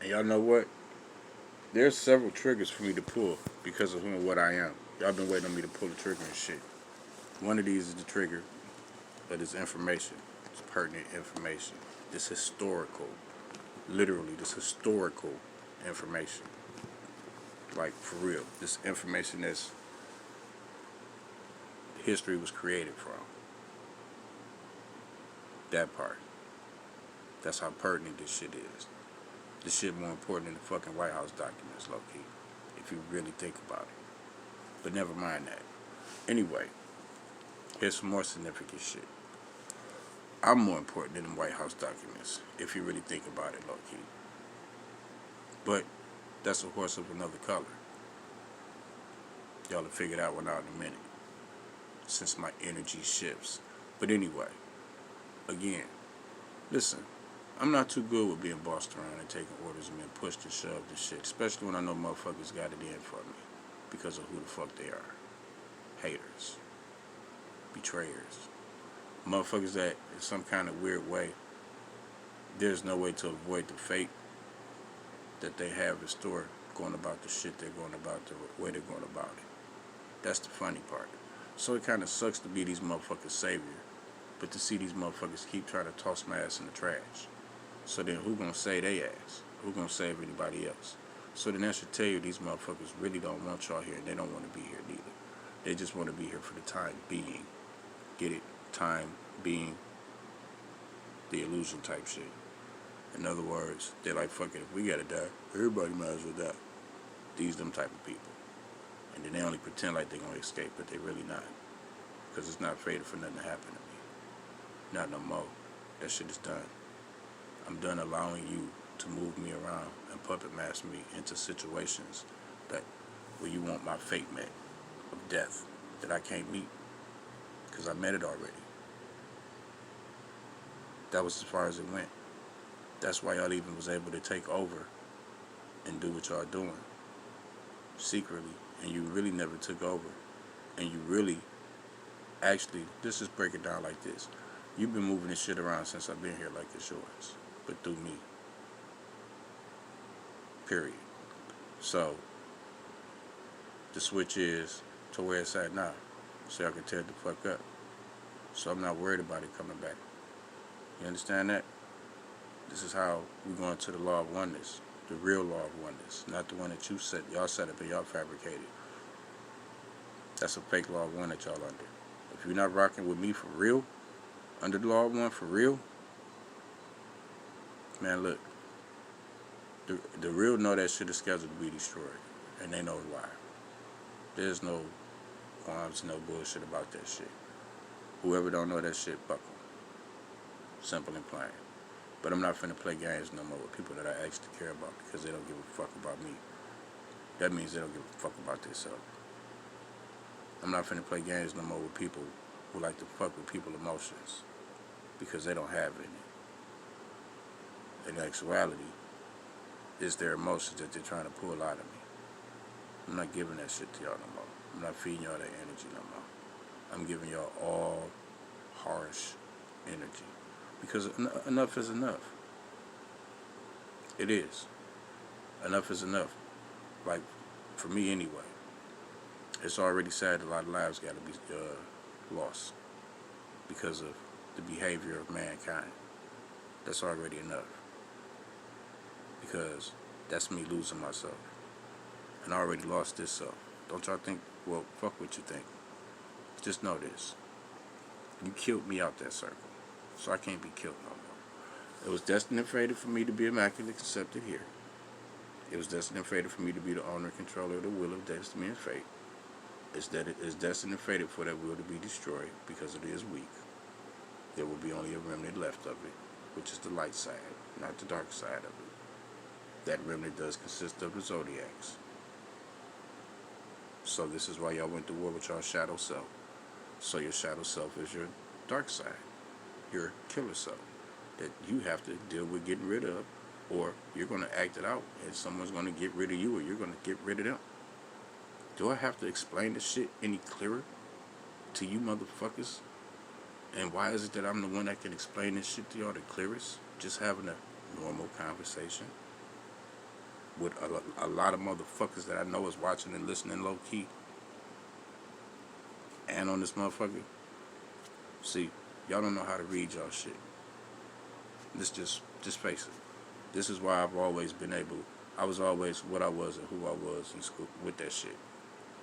And y'all know what? There's several triggers for me to pull because of who and what I am. Y'all been waiting on me to pull the trigger and shit. One of these is the trigger that is information. It's pertinent information. This historical, literally, this historical information. Like, for real. This information that's history was created from. That part. That's how pertinent this shit is. This shit more important than the fucking White House documents, low-key. If you really think about it. But never mind that. Anyway, here's some more significant shit. I'm more important than the White House documents, if you really think about it, low-key. But that's a horse of another color. Y'all will figure that one out in a minute, since my energy shifts. But anyway, again, listen, I'm not too good with being bossed around and taking orders and being pushed and shoved and shit, especially when I know motherfuckers got it in for me because of who the fuck they are. Haters. Betrayers. Motherfuckers that, in some kind of weird way, there's no way to avoid the fate that they have in store going about the shit they're going about, the way they're going about it. That's the funny part. So it kind of sucks to be these motherfuckers' savior, but to see these motherfuckers keep trying to toss my ass in the trash. So then who gonna save they ass? Who gonna save anybody else? So then that should tell you these motherfuckers really don't want y'all here, and they don't want to be here neither. They just want to be here for the time being. Get it? Time being. The illusion type shit. In other words, they're like, fuck it, if we gotta die, everybody might as well die. These them type of people. And then they only pretend like they're gonna escape, but they really not. Because it's not fated for nothing to happen to me. Not no more. That shit is done. I'm done allowing you to move me around and puppet master me into situations that where you want my fate met of death that I can't meet because I met it already. That was as far as it went. That's why y'all even was able to take over and do what y'all doing secretly, and you really never took over, and you really actually, let's just break it down like this. You've been moving this shit around since I've been here like it's yours, but through me. Period. So, the switch is to where it's at now, so I can tear it the fuck up. So I'm not worried about it coming back. You understand that? This is how we go into the law of oneness, the real law of oneness, not the one that y'all set up and y'all fabricated. That's a fake law of one that y'all under. If you're not rocking with me for real, under the law of one for real, man, look, the real know that shit is scheduled to be destroyed, and they know why. There's no qualms, no bullshit about that shit. Whoever don't know that shit, fuck them. Simple and plain. But I'm not finna play games no more with people that I actually care about because they don't give a fuck about me. That means they don't give a fuck about themselves. I'm not finna play games no more with people who like to fuck with people's emotions because they don't have any. In actuality, it's their emotions that they're trying to pull out of me. I'm not giving that shit to y'all no more. I'm not feeding y'all that energy no more. I'm giving y'all all harsh energy. Because enough is enough. It is. Enough is enough. Like, for me anyway. It's already sad a lot of lives got to be lost because of the behavior of mankind. That's already enough. Because that's me losing myself. And I already lost this self. Don't y'all think, well, fuck what you think. Just know this. You killed me out that circle. So I can't be killed no more. It was destined and fated for me to be immaculately concepted here. It was destined and fated for me to be the owner and controller of the will of destiny and fate. It's that it is destined and fated for that will to be destroyed because it is weak. There will be only a remnant left of it, which is the light side, not the dark side of it. That remnant does consist of the zodiacs. So this is why y'all went to war with y'all shadow self. So your shadow self is your dark side, your killer self, that you have to deal with getting rid of, or you're going to act it out and someone's going to get rid of you, or you're going to get rid of them. Do I have to explain this shit any clearer to you motherfuckers? And why is it that I'm the one that can explain this shit to y'all the clearest? Just having a normal conversation. with a lot of motherfuckers that I know is watching and listening low key and on this motherfucker. See, y'all don't know how to read y'all shit. This just face it. This is why I've always been able. I was always what I was and who I was in school with that shit,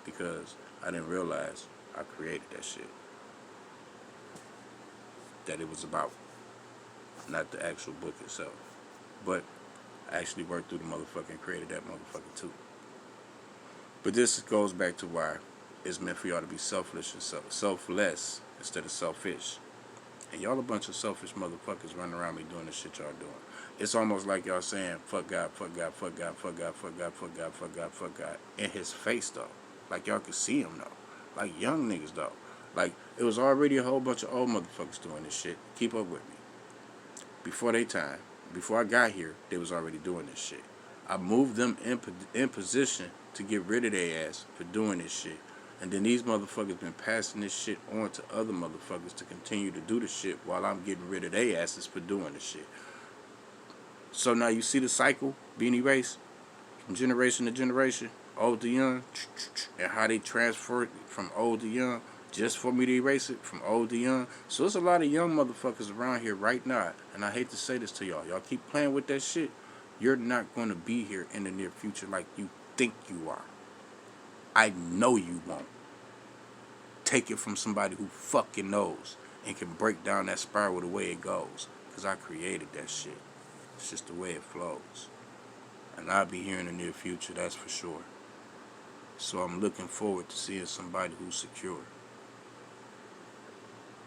because I didn't realize I created that shit. That it was about, not the actual book itself, but I actually worked through the motherfucker and created that motherfucker too. But this goes back to why it's meant for y'all to be selfless and selfless instead of selfish. And y'all a bunch of selfish motherfuckers running around me doing the shit y'all doing. It's almost like y'all saying, fuck God, fuck God, fuck God, fuck God, fuck God, fuck God, fuck God, fuck God. In his face, though. Like y'all could see him, though. Like young niggas, though. Like, it was already a whole bunch of old motherfuckers doing this shit. Keep up with me. Before they time, before I got here, they was already doing this shit. I moved them in position to get rid of their ass for doing this shit. And then these motherfuckers been passing this shit on to other motherfuckers to continue to do the shit while I'm getting rid of their asses for doing the shit. So now you see the cycle being erased from generation to generation, old to young, and how they transfer it from old to young just for me to erase it from old to young. So there's a lot of young motherfuckers around here right now, and I hate to say this to y'all. Y'all keep playing with that shit, you're not going to be here in the near future like you think you are. I know you won't. Take it from somebody who fucking knows and can break down that spiral the way it goes. Because I created that shit. It's just the way it flows. And I'll be here in the near future, that's for sure. So I'm looking forward to seeing somebody who's secure.